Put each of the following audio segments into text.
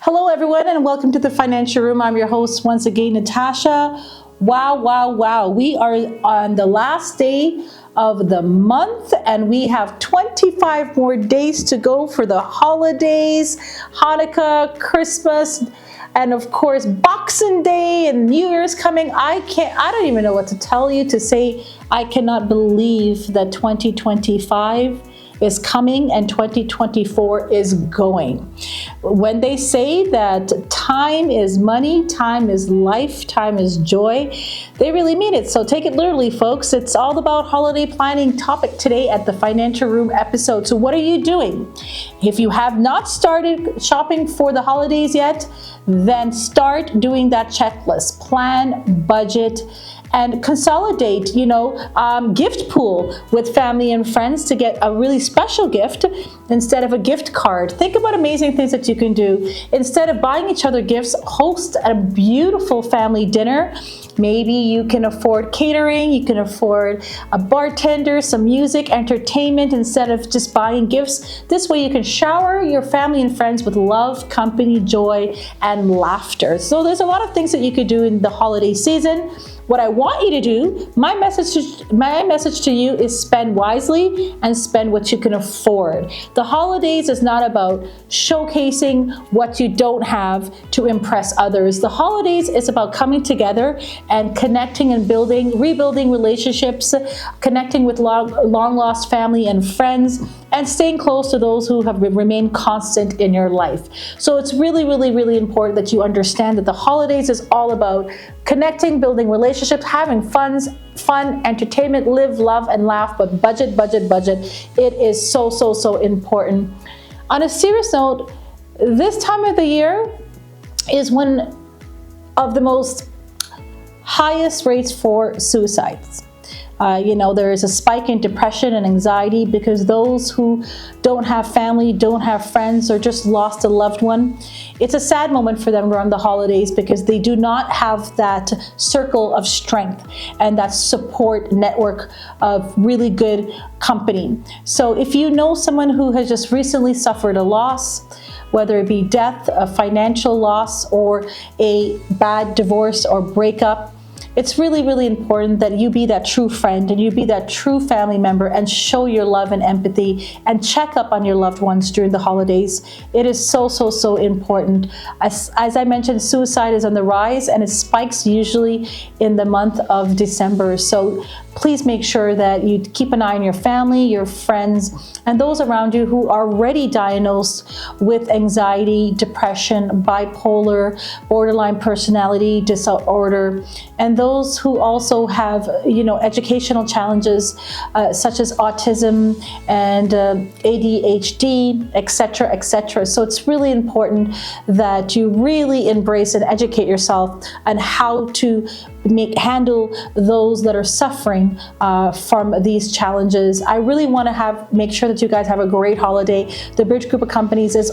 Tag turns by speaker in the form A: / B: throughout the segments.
A: Hello, everyone, and welcome to the Financial Room. I'm your host once again, Natasha. Wow. We are on the last day of the month, and we have 25 more days to go for the holidays, Hanukkah, Christmas, and of course, Boxing Day and New Year's coming. I don't even know what to tell you to say. I cannot believe that 2025 is coming and 2024 is going. When they say that time is money, time is life, time is joy, they really mean it. So take it literally, folks. It's all about holiday planning topic today at the Financial Room episode. So what are you doing? If you have not started shopping for the holidays yet, then start doing that checklist. Plan, budget, and consolidate, gift pool with family and friends to get a really special gift instead of a gift card. Think about amazing things that you can do. Instead of buying each other gifts, host a beautiful family dinner. Maybe you can afford catering, you can afford a bartender, some music, entertainment, instead of just buying gifts. This way you can shower your family and friends with love, company, joy, and laughter. So there's a lot of things that you could do in the holiday season. What I want you to do, my message to you is spend wisely and spend what you can afford. The holidays is not about showcasing what you don't have to impress others. The holidays is about coming together and connecting and rebuilding relationships, connecting with long lost family and friends, and staying close to those who have remained constant in your life. So it's really important that you understand that the holidays is all about connecting, building relationships, having fun, entertainment, live, love, and laugh, but budget. It is so important. On a serious note, this time of the year is one of the most highest rates for suicides. There is a spike in depression and anxiety because those who don't have family, don't have friends, or just lost a loved one, it's a sad moment for them around the holidays because they do not have that circle of strength and that support network of really good company. So if you know someone who has just recently suffered a loss, whether it be death, a financial loss, or a bad divorce or breakup, it's really important that you be that true friend and you be that true family member and show your love and empathy and check up on your loved ones during the holidays. It is so important. As I mentioned, suicide is on the rise and it spikes usually in the month of December. So please make sure that you keep an eye on your family, your friends, and those around you who are already diagnosed with anxiety, depression, bipolar, borderline personality disorder, and those who also have, educational challenges such as autism and ADHD, etc. So it's really important that you really embrace and educate yourself on how to handle those that are suffering from these challenges. I really want to make sure that you guys have a great holiday. The BridgGroup of companies is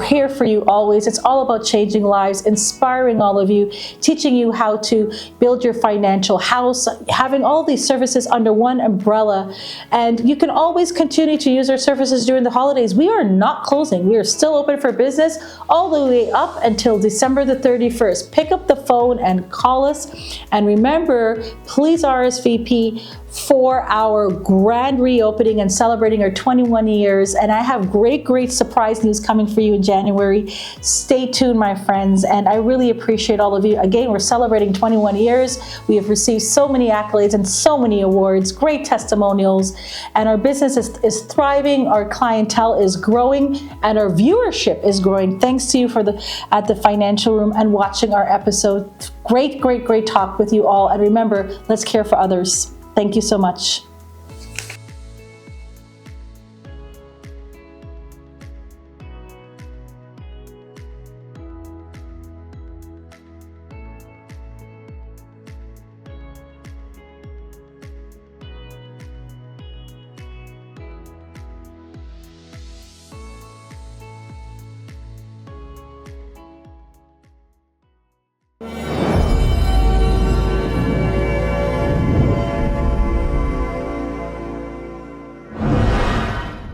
A: here for you always. It's all about changing lives, inspiring all of you, teaching you how to build your financial house, having all these services under one umbrella. And you can always continue to use our services during the holidays. We are not closing. We are still open for business all the way up until December the 31st. Pick up the phone and call us. And remember, please RSVP for our grand reopening and celebrating our 21 years. And I have great surprise news coming for you in January. Stay tuned, my friends. And I really appreciate all of you. Again, we're celebrating 21 years. We have received so many accolades and so many awards, great testimonials, and our business is thriving. Our clientele is growing and our viewership is growing. Thanks to you at the Financial Room and watching our episode. Great talk with you all. And remember, let's care for others. Thank you so much.